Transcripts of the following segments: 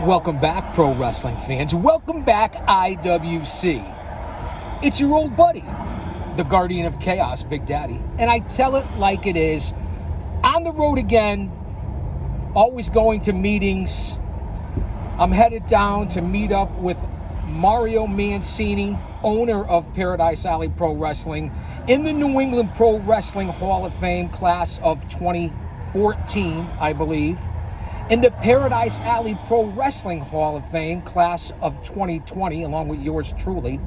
Welcome back, pro wrestling fans. Welcome back, IWC. It's your old buddy, the Guardian of Chaos, Big Daddy. And I tell it like it is. On the road again, always going to meetings. I'm headed down to meet up with Mario Mancini, owner of Paradise Alley Pro Wrestling, in the New England Pro Wrestling Hall of Fame class of 2014, I believe. In the Paradise Alley Pro Wrestling Hall of Fame class of 2020, along with yours truly.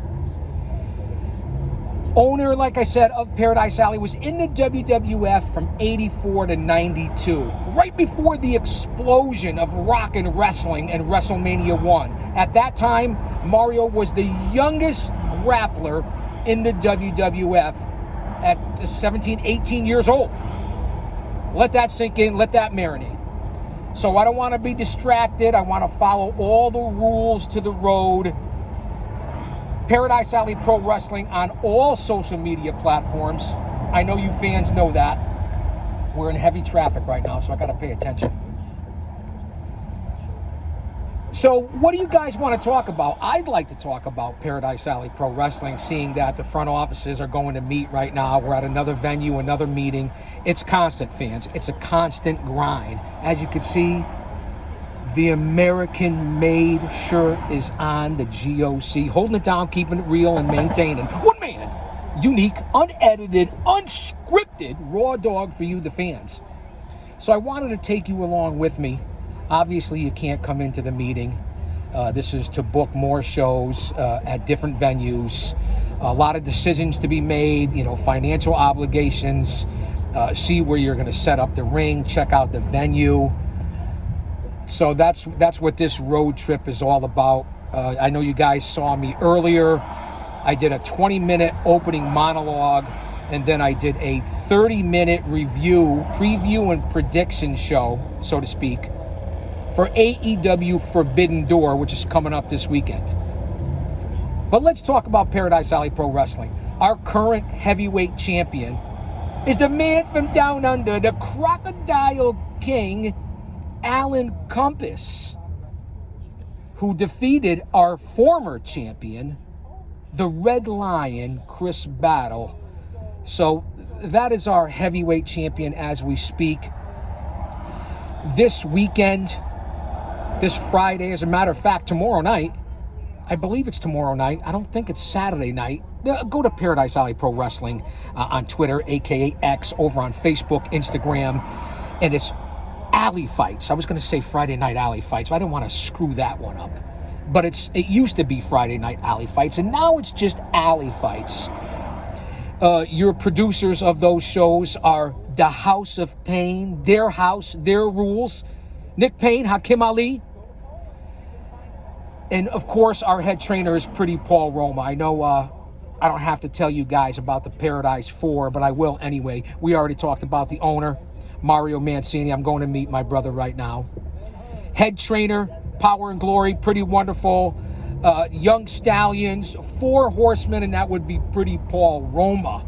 Owner, like I said, of Paradise Alley, was in the WWF from 84 to 92, right before the explosion of rock and wrestling and WrestleMania 1. At that time, Mario was the youngest grappler in the WWF at 17, 18 years old. Let that sink in, let that marinate. So I don't want to be distracted. I want to follow all the rules to the road. Paradise Alley Pro Wrestling on all social media platforms. I know you fans know that. We're in heavy traffic right now, so I got to pay attention. So what do you guys want to talk about? I'd like to talk about Paradise Alley Pro Wrestling, seeing that the front offices are going to meet right now. We're at another venue, another meeting. It's constant, fans. It's a constant grind. As you can see, the American-made shirt is on the GOC, holding it down, keeping it real, and maintaining. One man, unique, unedited, unscripted, raw dog for you, the fans. So I wanted to take you along with me. Obviously, you can't come into the meeting. This is to book more shows at different venues. A lot of decisions to be made, financial obligations, see where you're going to set up the ring, check out the venue. So that's what this road trip is all about. I know you guys saw me earlier. I did a 20-minute opening monologue, and then I did a 30-minute preview and prediction show, so to speak, for AEW Forbidden Door, which is coming up this weekend. But let's talk about Paradise Alley Pro Wrestling. Our current heavyweight champion is the man from down under, the Crocodile King, Alan Compass, who defeated our former champion, the Red Lion, Chris Battle. So that is our heavyweight champion as we speak. This weekend, this Friday, as a matter of fact, tomorrow night, I believe it's tomorrow night. I don't think it's Saturday night. Go to Paradise Alley Pro Wrestling on Twitter, aka X, over on Facebook, Instagram, and it's Alley Fights. I was going to say Friday Night Alley Fights, but I didn't want to screw that one up. But it used to be Friday Night Alley Fights, and now it's just Alley Fights. Your producers of those shows are the House of Pain, their house, their rules. Nick Payne, Hakim Ali. And, of course, our head trainer is Pretty Paul Roma. I know I don't have to tell you guys about the Paradise 4, but I will anyway. We already talked about the owner, Mario Mancini. I'm going to meet my brother right now. Head trainer, Power and Glory, Pretty Wonderful. Young Stallions, 4 Horsemen, and that would be Pretty Paul Roma.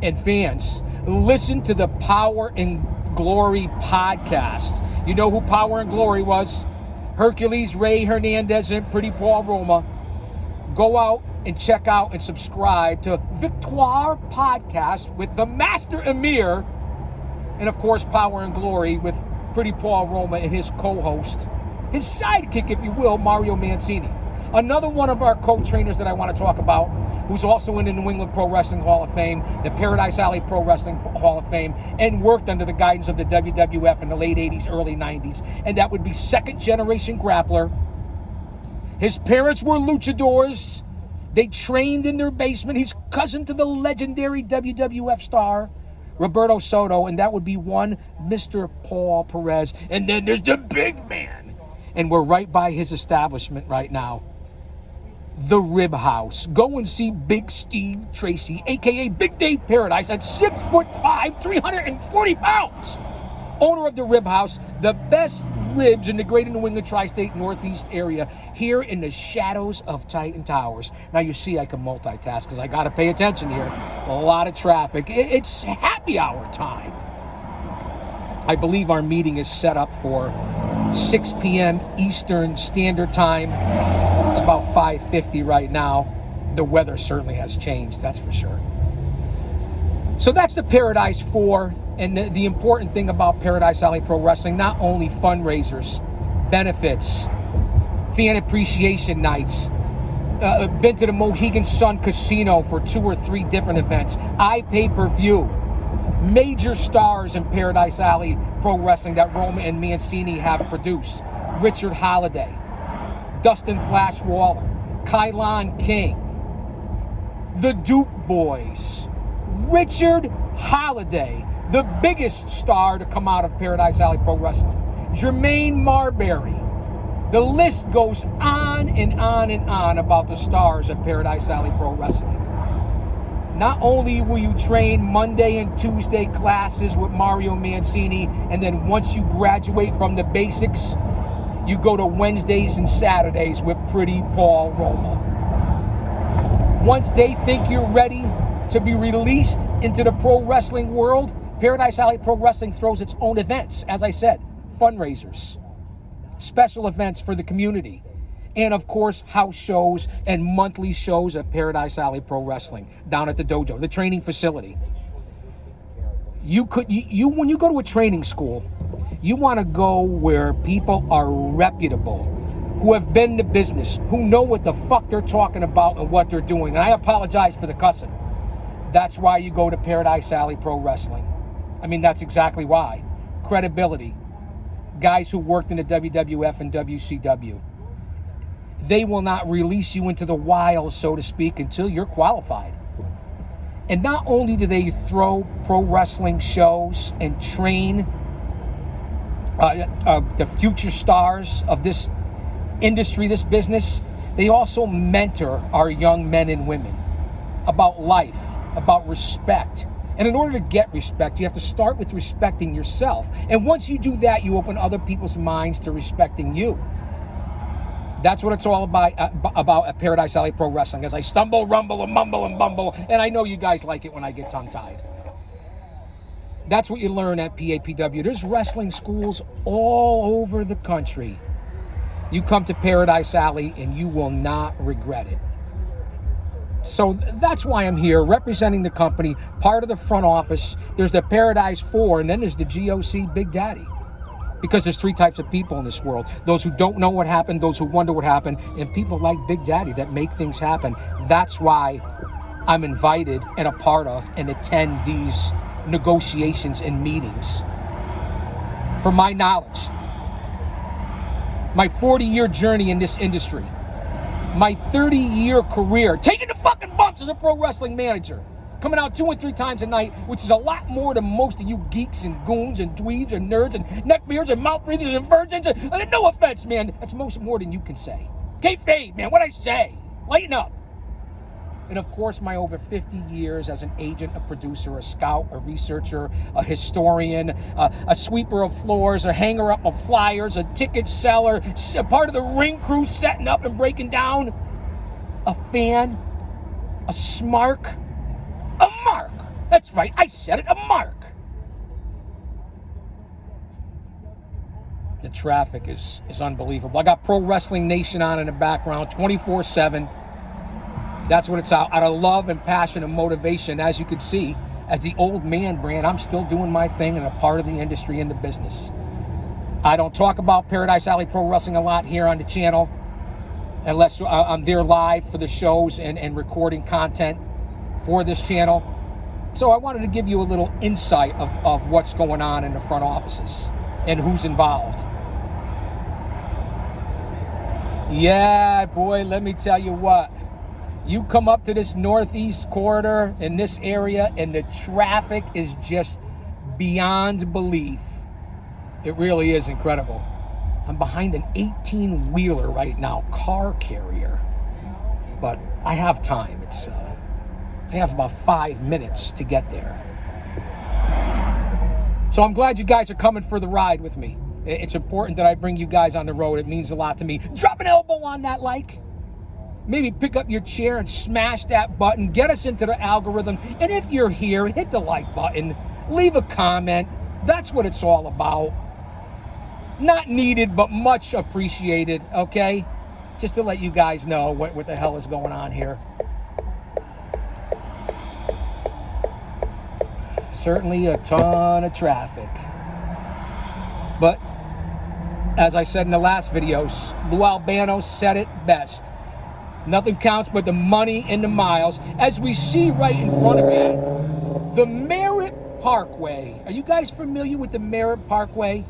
And fans, listen to the Power and Glory podcast. You know who Power and Glory was? Hercules, Ray Hernandez, and Pretty Paul Roma. Go out and check out and subscribe to Victoire Podcast with the Master Amir, and of course Power and Glory with Pretty Paul Roma and his co-host, his sidekick, if you will, Mario Mancini. Another one of our co-trainers that I want to talk about, who's also in the New England Pro Wrestling Hall of Fame, the Paradise Alley Pro Wrestling Hall of Fame, and worked under the guidance of the WWF in the late 80s, early 90s, and that would be second-generation grappler. His parents were luchadors. They trained in their basement. He's cousin to the legendary WWF star, Roberto Soto, and that would be one Mr. Paul Perez. And then there's the big man. And we're right by his establishment right now, the Rib House. Go and see Big Steve Tracy, a.k.a. Big Dave Paradise, at 6'5", 340 pounds. Owner of the Rib House, the best ribs in the greater New England tri-state northeast area, here in the shadows of Titan Towers. Now you see I can multitask because I got to pay attention here. A lot of traffic. It's happy hour time. I believe our meeting is set up for 6 p.m. Eastern Standard Time. It's about 5:50 right now. The weather certainly has changed, that's for sure. So that's the Paradise 4. And the important thing about Paradise Alley Pro Wrestling, not only fundraisers, benefits, fan appreciation nights, been to the Mohegan Sun Casino for 2 or 3 different events, pay-per-view, major stars in Paradise Alley Pro Wrestling that Roma and Mancini have produced. Richard Holiday, Dustin Flash Waller, Kylon King, the Duke Boys, Richard Holiday, the biggest star to come out of Paradise Alley Pro Wrestling, Jermaine Marbury. The list goes on and on and on about the stars of Paradise Alley Pro Wrestling. Not only will you train Monday and Tuesday classes with Mario Mancini, and then once you graduate from the basics, you go to Wednesdays and Saturdays with Pretty Paul Roma. Once they think you're ready to be released into the pro wrestling world, Paradise Alley Pro Wrestling throws its own events, as I said, fundraisers, special events for the community, and of course house shows and monthly shows at Paradise Alley Pro Wrestling down at the dojo, the training facility. When you go to a training school, you want to go where people are reputable, who have been in the business, who know what the fuck they're talking about and what they're doing. And I apologize for the cussing. That's why you go to Paradise Alley Pro Wrestling. I mean, that's exactly why. Credibility. Guys who worked in the WWF and WCW. They will not release you into the wild, so to speak, until you're qualified. And not only do they throw pro wrestling shows and train the future stars of this industry, this business, they also mentor our young men and women about life, about respect. And in order to get respect, you have to start with respecting yourself. And once you do that, you open other people's minds to respecting you. That's what it's all about at Paradise Alley Pro Wrestling. As I stumble, rumble, and mumble, and bumble, and I know you guys like it when I get tongue-tied. That's what you learn at PAPW. There's wrestling schools all over the country. You come to Paradise Alley and you will not regret it. So that's why I'm here, representing the company, part of the front office. There's the Paradise 4, and then there's the GOC Big Daddy. Because there's 3 types of people in this world. Those who don't know what happened, those who wonder what happened, and people like Big Daddy that make things happen. That's why I'm invited and a part of and attend these negotiations and meetings. For my knowledge, my 40-year journey in this industry, my 30-year career, taking the fucking bumps as a pro wrestling manager, coming out 2 and 3 times a night, which is a lot more than most of you geeks and goons and dweebs and nerds and neckbeards and mouth breathers and virgins. And no offense, man, that's more than you can say. Kayfabe, man, what'd I say? Lighten up. And of course, my over 50 years as an agent, a producer, a scout, a researcher, a historian, a sweeper of floors, a hanger up of flyers, a ticket seller, a part of the ring crew setting up and breaking down, a fan, a smark, a mark. That's right, I said it, a mark. The traffic is unbelievable. I got Pro Wrestling Nation on in the background 24/7. That's what it's out of love and passion and motivation. As you can see, as the old man brand, I'm still doing my thing and a part of the industry and the business. I don't talk about Paradise Alley Pro Wrestling a lot here on the channel, unless I'm there live for the shows and recording content for this channel. So I wanted to give you a little insight of what's going on in the front offices and who's involved. Yeah, boy, let me tell you what. You come up to this northeast corridor in this area and the traffic is just beyond belief. It really is incredible. I'm behind an 18-wheeler right now, car carrier. But I have time. I have about 5 minutes to get there. So I'm glad you guys are coming for the ride with me. It's important that I bring you guys on the road. It means a lot to me. Drop an elbow on that like. Maybe pick up your chair and smash that button. Get us into the algorithm. And if you're here, hit the like button. Leave a comment. That's what it's all about. Not needed, but much appreciated, okay? Just to let you guys know what the hell is going on here. Certainly a ton of traffic. But as I said in the last videos, Lou Albano said it best. Nothing counts but the money and the miles. As we see right in front of me, the Merritt Parkway. Are you guys familiar with the Merritt Parkway?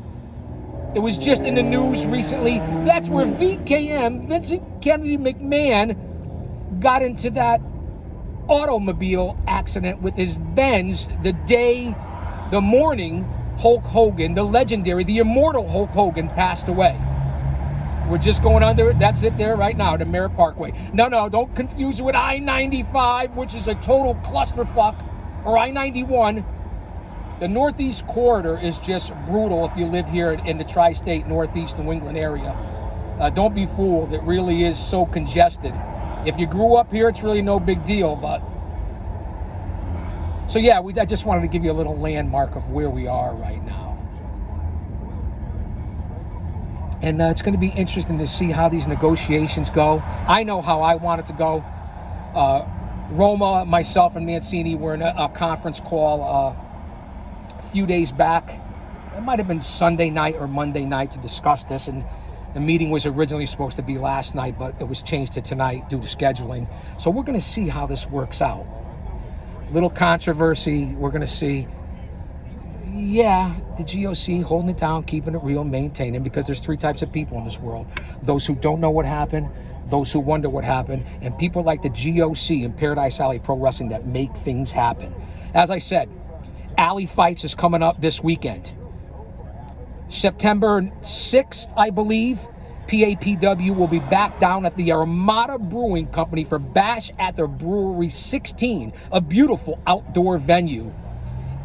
It was just in the news recently. That's where VKM, Vincent Kennedy McMahon, got into that automobile accident with his Benz the morning Hulk Hogan, the legendary, the immortal Hulk Hogan, passed away. We're just going under it. That's it there right now, the Merritt Parkway. No, don't confuse it with I-95, which is a total clusterfuck, or I-91. The Northeast Corridor is just brutal if you live here in the tri-state Northeast New England area. Don't be fooled. It really is so congested. If you grew up here, it's really no big deal, but... So yeah, I just wanted to give you a little landmark of where we are right now. And it's going to be interesting to see how these negotiations go. I know how I want it to go. Roma, myself, and Mancini were in a conference call a few days back. It might have been Sunday night or Monday night to discuss this. And the meeting was originally supposed to be last night, but it was changed to tonight due to scheduling. So we're going to see how this works out. Little controversy. We're going to see. Yeah, the GOC holding it down, keeping it real, maintaining, because there's three types of people in this world. Those who don't know what happened, those who wonder what happened, and people like the GOC and Paradise Alley Pro Wrestling that make things happen. As I said, Alley Fights is coming up this weekend. September 6th, I believe, PAPW will be back down at the Armada Brewing Company for Bash at the Brewery 16, a beautiful outdoor venue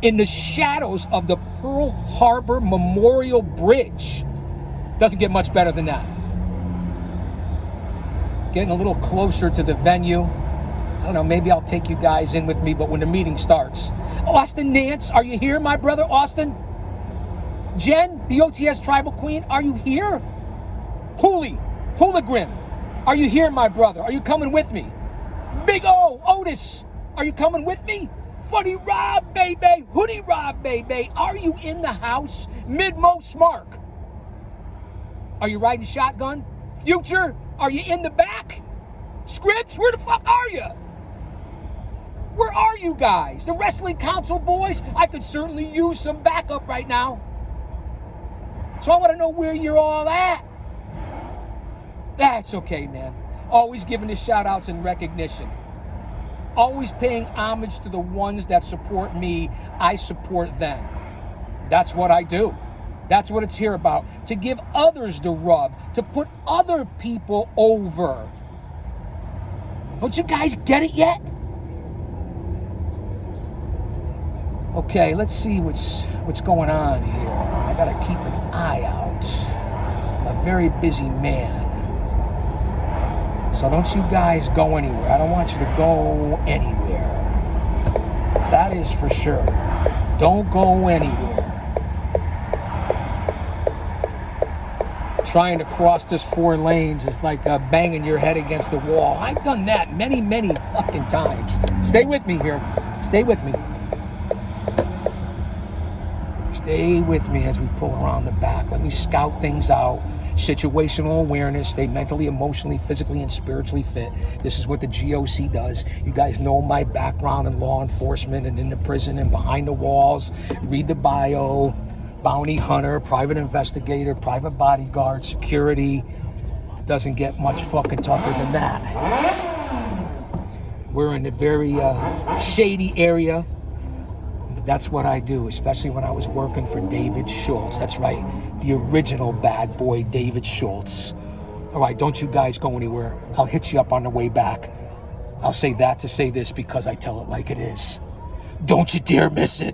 in the shadows of the Pearl Harbor Memorial Bridge. Doesn't get much better than that. Getting a little closer to the venue. I don't know, maybe I'll take you guys in with me, but when the meeting starts. Austin Nance, are you here, my brother, Austin? Jen, the OTS Tribal Queen, are you here? Hooligan, are you here, my brother? Are you coming with me? Big O, Otis, are you coming with me? Funny Rob, baby. Hoodie Rob, baby. Are you in the house? Midmo Smark. Are you riding shotgun? Future, are you in the back? Scripps, where the fuck are you? Where are you guys? The Wrestling Council boys? I could certainly use some backup right now. So I want to know where you're all at. That's okay, man. Always giving the shout outs and recognition. Always paying homage to the ones that support me. I support them. That's what I do. That's what it's here about. To give others the rub. To put other people over. Don't you guys get it yet? Okay, let's see what's going on here. I gotta keep an eye out. I'm a very busy man. So don't you guys go anywhere. I don't want you to go anywhere. That is for sure. Don't go anywhere. Trying to cross this 4 lanes is like banging your head against the wall. I've done that many, many fucking times. Stay with me here. Stay with me. Stay with me as we pull around the back. Let me scout things out. Situational awareness, stay mentally, emotionally, physically, and spiritually fit. This is what the GOC does. You guys know my background in law enforcement and in the prison and behind the walls. Read the bio. Bounty hunter, private investigator, private bodyguard, security. Doesn't get much fucking tougher than that. We're in a very shady area. That's what I do, especially when I was working for David Schultz. That's right, the original bad boy, David Schultz. All right, don't you guys go anywhere. I'll hit you up on the way back. I'll say that to say this because I tell it like it is. Don't you dare miss it.